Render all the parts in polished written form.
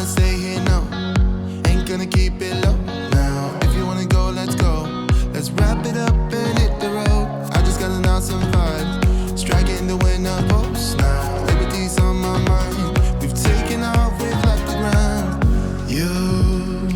gonna stay here, no. Ain't gonna keep it low. Now, if you wanna go, let's go. Let's wrap it up and hit the road. I just got an awesome vibe, striking the winner post now. Liberty's on my mind. We've taken off, we've left the ground. You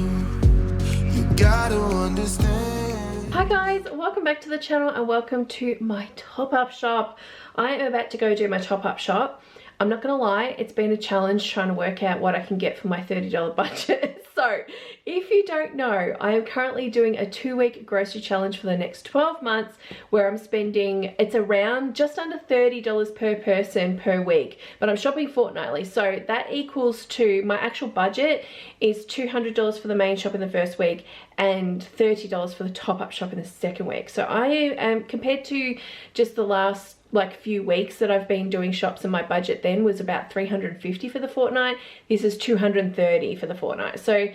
gotta understand. Hi guys, welcome back to the channel and welcome to my top-up shop. I am about to go do my top-up shop. I'm not gonna lie, it's been a challenge trying to work out what I can get for my $30 budget. So if you don't know, I am currently doing a 2-week grocery challenge for the next 12 months where I'm spending, it's around just under $30 per person per week, but I'm shopping fortnightly. So that equals to, my actual budget is $200 for the main shop in the first week and $30 for the top-up shop in the second week. So I am, compared to just the last few weeks that I've been doing shops, and my budget then was about $350 for the fortnight. This is $230 for the fortnight. So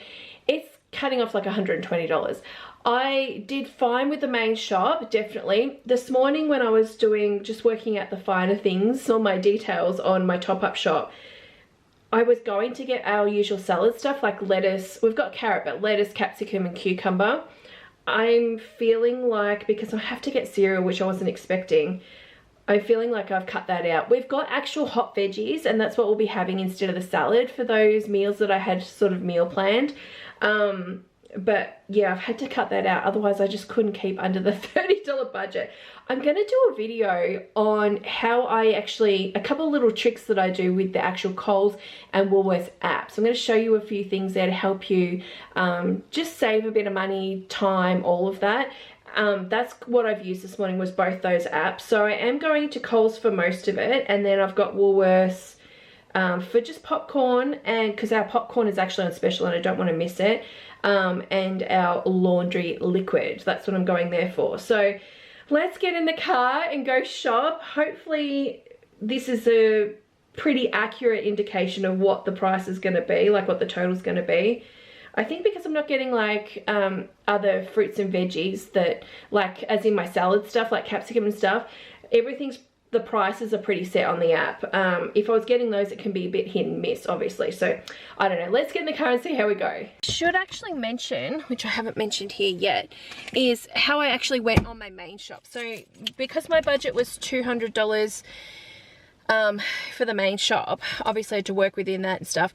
it's cutting off like $120. I did fine with the main shop, definitely. This morning when I was just working out the finer things, all my details on my top-up shop, I was going to get our usual salad stuff like lettuce. We've got carrot, but lettuce, capsicum and cucumber. I'm feeling like, because I have to get cereal, which I wasn't expecting, I'm feeling like I've cut that out. We've got actual hot veggies and that's what we'll be having instead of the salad for those meals that I had sort of meal planned. But yeah, I've had to cut that out. Otherwise I just couldn't keep under the $30 budget. I'm going to do a video on how I actually, a couple of little tricks that I do with the actual Coles and Woolworths apps. I'm going to show you a few things there to help you just save a bit of money, time, all of that. That's what I've used this morning, was both those apps. So I am going to Coles for most of it, and then I've got Woolworths for just popcorn, and because our popcorn is actually on special and I don't want to miss it, and our laundry liquid. That's what I'm going there for. So let's get in the car and go shop. Hopefully this is a pretty accurate indication of what the price is going to be, like what the total is going to be. I think because I'm not getting like other fruits and veggies that, like as in my salad stuff, like capsicum and stuff, the prices are pretty set on the app. If I was getting those, it can be a bit hit and miss, obviously. So I don't know, let's get in the car and see how we go. Should actually mention, which I haven't mentioned here yet, is how I actually went on my main shop. So because my budget was $200 for the main shop, obviously I had to work within that and stuff.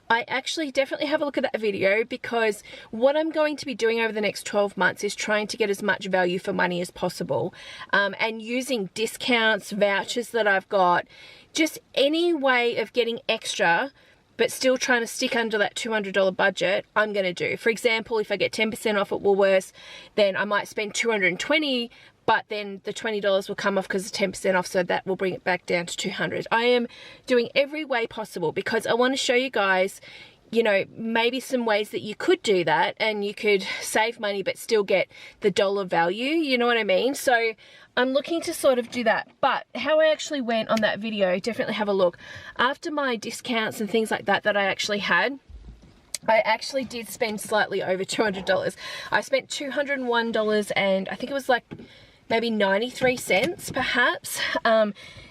I actually definitely have a look at that video, because what I'm going to be doing over the next 12 months is trying to get as much value for money as possible, and using discounts, vouchers that I've got, just any way of getting extra but still trying to stick under that $200 budget, I'm going to do. For example, if I get 10% off at Woolworths, then I might spend $220, but then the $20 will come off because of 10% off, so that will bring it back down to $200. I am doing every way possible because I want to show you guys, you know, maybe some ways that you could do that and you could save money but still get the dollar value, you know what I mean? So I'm looking to sort of do that. But how I actually went on that video, definitely have a look. After my discounts and things like that that I actually had, I actually did spend slightly over $200. I spent $201 and I think it was like maybe 93 cents perhaps.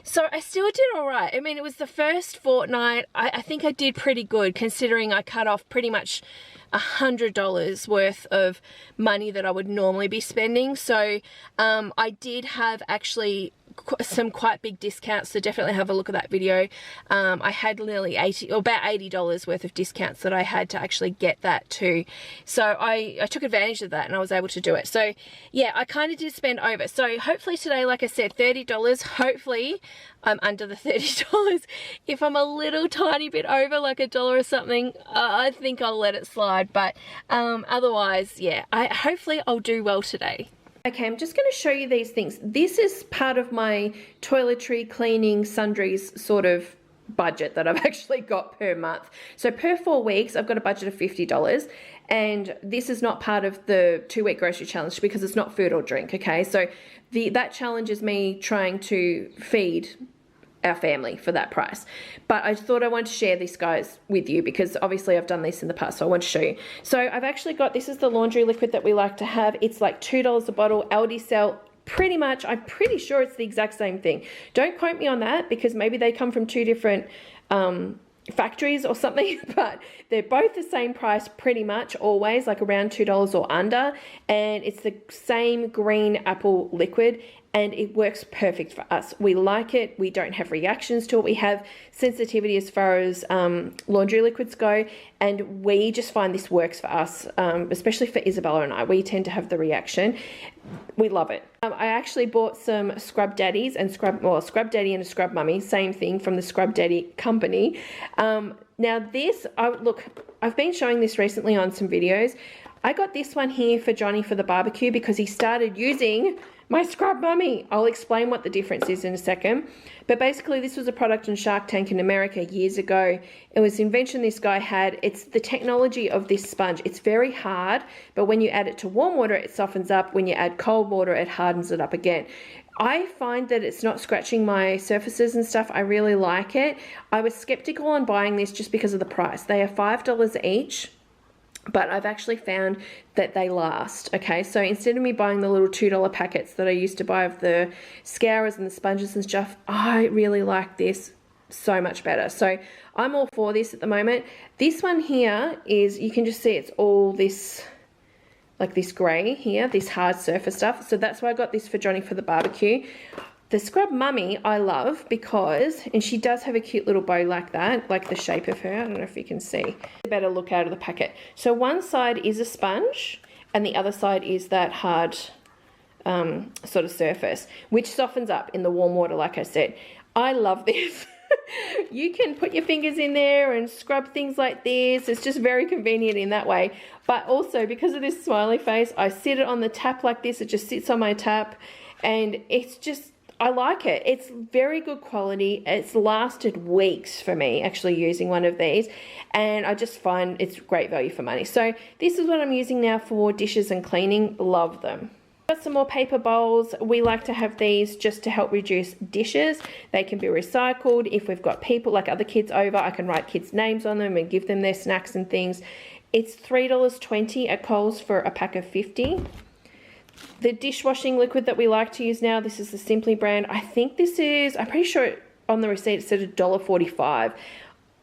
So I still did all right. I mean, it was the first fortnight. I think I did pretty good considering I cut off pretty much $100 worth of money that I would normally be spending. So I did have actually some quite big discounts, so definitely have a look at that video. I had nearly about $80 worth of discounts that I had to actually get that too. So I took advantage of that and I was able to do it. So yeah, I kind of did spend over. So hopefully today, like I said, $30, hopefully I'm under the $30. If I'm a little tiny bit over, like $1 or something, I think I'll let it slide. But otherwise, yeah, hopefully I'll do well today. Okay, I'm just going to show you these things. This is part of my toiletry, cleaning, sundries sort of budget that I've actually got per month. So per 4 weeks, I've got a budget of $50. And this is not part of the 2-week grocery challenge because it's not food or drink, okay? So that challenge is me trying to feed our family for that price. But I thought I wanted to share this, guys, with you because obviously I've done this in the past, so I want to show you. So I've actually got, this is the laundry liquid that we like to have. It's like $2 a bottle. Aldi sell pretty much, I'm pretty sure it's the exact same thing. Don't quote me on that because maybe they come from two different factories or something, but they're both the same price pretty much always, like around $2 or under, and it's the same green apple liquid, and it works perfect for us. We like it. We don't have reactions to it. We have sensitivity as far as laundry liquids go, and we just find this works for us, especially for Isabella and I. We tend to have the reaction. We love it. I actually bought some Scrub Daddies and Scrub Daddy and a Scrub Mummy, same thing, from the Scrub Daddy company. Now this, I've been showing this recently on some videos. I got this one here for Johnny for the barbecue because he started using my Scrub Mummy. I'll explain what the difference is in a second. But basically, this was a product on Shark Tank in America years ago. It was an invention this guy had. It's the technology of this sponge. It's very hard, but when you add it to warm water, it softens up. When you add cold water, it hardens it up again. I find that it's not scratching my surfaces and stuff. I really like it. I was skeptical on buying this just because of the price. They are $5 each. But I've actually found that they last, okay? So instead of me buying the little $2 packets that I used to buy of the scourers and the sponges and stuff, I really like this so much better. So I'm all for this at the moment. This one here is, you can just see it's all this, like this grey here, this hard surface stuff. So that's why I got this for Johnny for the barbecue. The Scrub Mummy I love because, and she does have a cute little bow like that, like the shape of her. I don't know if you can see. A better look out of the packet. So one side is a sponge and the other side is that hard sort of surface, which softens up in the warm water, like I said. I love this. You can put your fingers in there and scrub things like this. It's just very convenient in that way. But also because of this smiley face, I sit it on the tap like this. It just sits on my tap and it's just, I like it. It's very good quality. It's lasted weeks for me actually using one of these, and I just find it's great value for money. So this is what I'm using now for dishes and cleaning. Love them. Got some more paper bowls. We like to have these just to help reduce dishes. They can be recycled. If we've got people like other kids over, I can write kids' names on them and give them their snacks and things. It's $3.20 at Coles for a pack of 50. The dishwashing liquid that we like to use now, this is the Simply brand. I think this is, I'm pretty sure on the receipt it said $1.45.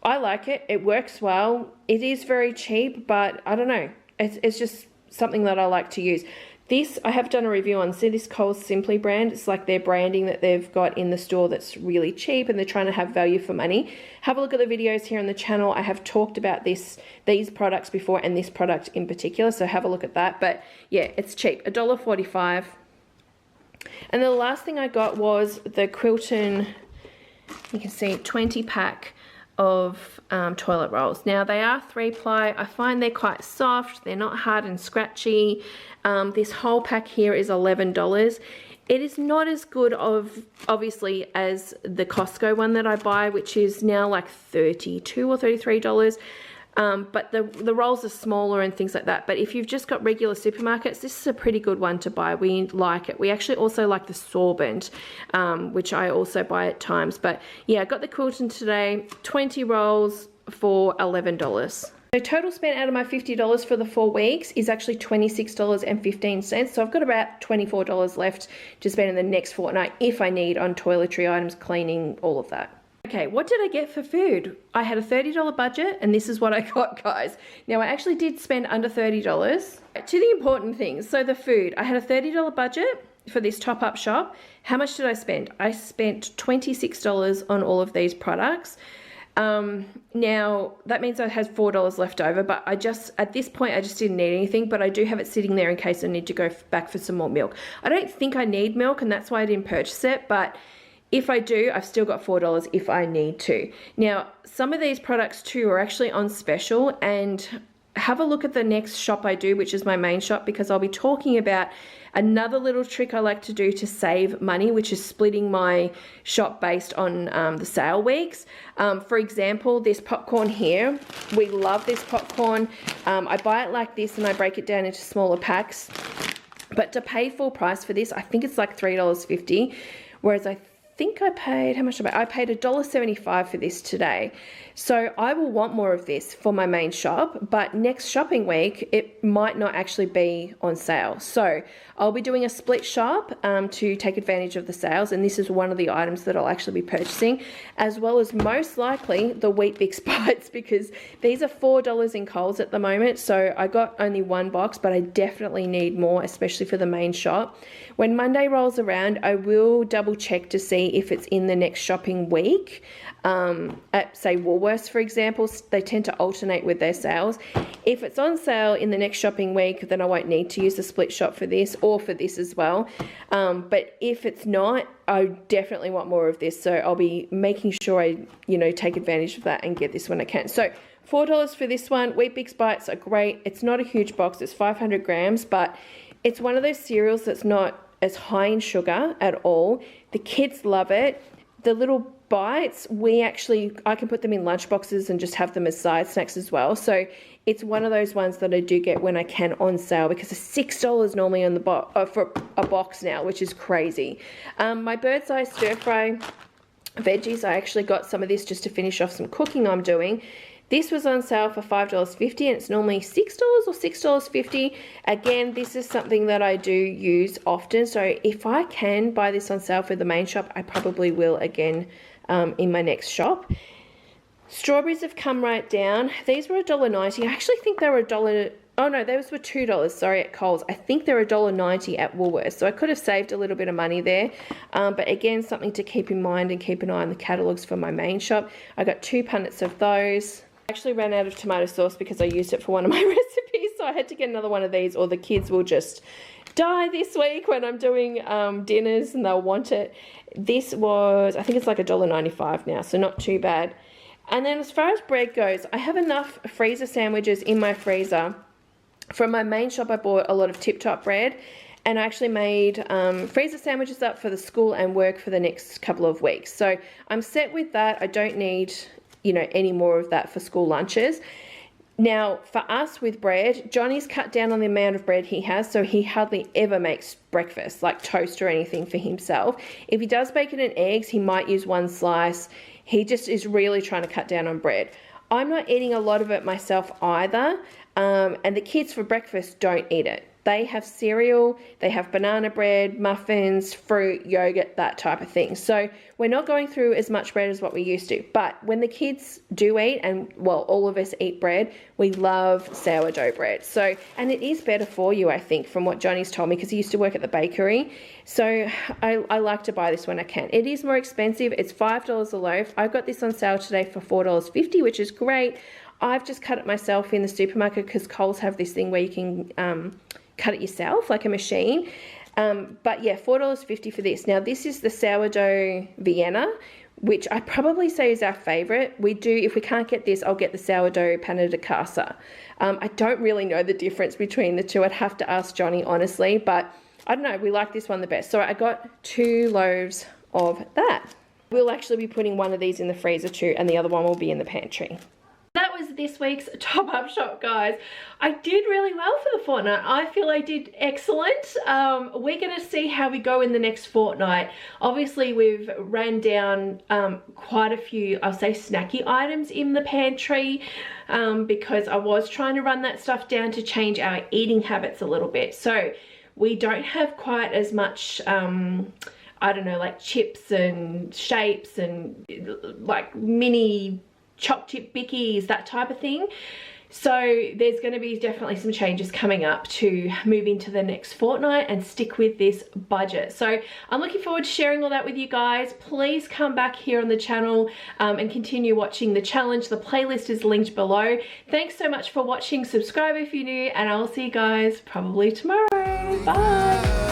I like it. It works well. It is very cheap, but I don't know. It's just something that I like to use. This, I have done a review on. See this Coles Simply brand? It's like their branding that they've got in the store that's really cheap and they're trying to have value for money. Have a look at the videos here on the channel. I have talked about these products before and this product in particular, so have a look at that. But yeah, it's cheap, $1.45. And the last thing I got was the Quilton, you can see 20 pack of toilet rolls. Now they are 3-ply. I find they're quite soft. They're not hard and scratchy. This whole pack here is $11. It is not as good obviously as the Costco one that I buy, which is now like $32 or $33. But the rolls are smaller and things like that. But if you've just got regular supermarkets, this is a pretty good one to buy. We like it. We actually also like the Sorbent, which I also buy at times. But yeah, I got the Quilton today, 20 rolls for $11. So total spent out of my $50 for the 4 weeks is actually $26.15. So I've got about $24 left to spend in the next fortnight if I need on toiletry items, cleaning, all of that. Okay, what did I get for food? I had a $30 budget and this is what I got, guys. Now I actually did spend under $30. To the important things, so the food. I had a $30 budget for this top-up shop. How much did I spend? I spent $26 on all of these products. Now that means I had $4 left over, but at this point I just didn't need anything, but I do have it sitting there in case I need to go back for some more milk. I don't think I need milk and that's why I didn't purchase it, but if I do, I've still got $4 if I need to. Now, some of these products too are actually on special, and have a look at the next shop I do, which is my main shop, because I'll be talking about another little trick I like to do to save money, which is splitting my shop based on the sale weeks. For example, this popcorn here, we love this popcorn. I buy it like this and I break it down into smaller packs. But to pay full price for this, I think it's like $3.50, whereas I think I paid, how much did I pay? I paid $1.75 for this today. So I will want more of this for my main shop, but next shopping week, it might not actually be on sale. So I'll be doing a split shop to take advantage of the sales, and this is one of the items that I'll actually be purchasing, as well as most likely the Wheat Bix Bites, because these are $4 in Coles at the moment. So I got only one box, but I definitely need more, especially for the main shop. When Monday rolls around, I will double check to see if it's in the next shopping week. At say Woolworths, for example, they tend to alternate with their sales. If it's on sale in the next shopping week, then I won't need to use the split shop for this, or for this as well. But if it's not, I definitely want more of this, so I'll be making sure I, take advantage of that and get this when I can. So $4 for this one. Wheat Bix Bites are great. It's not a huge box, it's 500 grams, but it's one of those cereals that's not as high in sugar at all. The kids love it. The little bites, I can put them in lunch boxes and just have them as side snacks as well. So it's one of those ones that I do get when I can on sale, because it's $6 normally on the for a box now, which is crazy. My bird's eye stir fry veggies, I actually got some of this just to finish off some cooking I'm doing. This was on sale for $5.50 and it's normally $6 or $6.50. Again, this is something that I do use often. So if I can buy this on sale for the main shop, I probably will again in my next shop. Strawberries have come right down. These were $1.90. I actually think they were $1. Oh no, those were $2, sorry, at Coles. I think they're $1.90 at Woolworths. So I could have saved a little bit of money there. But again, something to keep in mind and keep an eye on the catalogs for my main shop. I got 2 punnets of those. I actually ran out of tomato sauce because I used it for one of my recipes, so I had to get another one of these, or the kids will just die this week when I'm doing dinners and they'll want it. This was, I think it's like $1.95 now, so not too bad. And then as far as bread goes, I have enough freezer sandwiches in my freezer. From my main shop, I bought a lot of Tip Top bread, and I actually made freezer sandwiches up for the school and work for the next couple of weeks. So I'm set with that. I don't need any more of that for school lunches. Now, for us with bread, Johnny's cut down on the amount of bread he has, so he hardly ever makes breakfast, like toast or anything for himself. If he does bacon and eggs, he might use one slice. He just is really trying to cut down on bread. I'm not eating a lot of it myself either, and the kids for breakfast don't eat it. They have cereal, they have banana bread, muffins, fruit, yogurt, that type of thing. So we're not going through as much bread as what we used to. But when the kids do eat, and well, all of us eat bread, we love sourdough bread. So, and it is better for you, I think, from what Johnny's told me, because he used to work at the bakery. So I like to buy this when I can. It is more expensive. It's $5 a loaf. I got this on sale today for $4.50, which is great. I've just cut it myself in the supermarket because Coles have this thing where you can cut it yourself, like a machine. But yeah, $4.50 for this. Now this is the sourdough Vienna, which I probably say is our favorite. We do, if we can't get this, I'll get the sourdough panna di casa. I don't really know the difference between the two. I'd have to ask Johnny, honestly, but I don't know, we like this one the best. So I got 2 loaves of that. We'll actually be putting one of these in the freezer too, and the other one will be in the pantry. That was this week's top up shop, guys. I did really well for the fortnight. I feel I did excellent. We're gonna see how we go in the next fortnight. Obviously we've ran down quite a few, I'll say, snacky items in the pantry, because I was trying to run that stuff down to change our eating habits a little bit. So we don't have quite as much I don't know, like chips and shapes and like mini choc chip bickies, that type of thing. So there's going to be definitely some changes coming up to move into the next fortnight and stick with this budget. So I'm looking forward to sharing all that with you guys. Please come back here on the channel and continue watching the challenge. The playlist is linked below. Thanks so much for watching. Subscribe if you're new, and I'll see you guys probably tomorrow. Bye.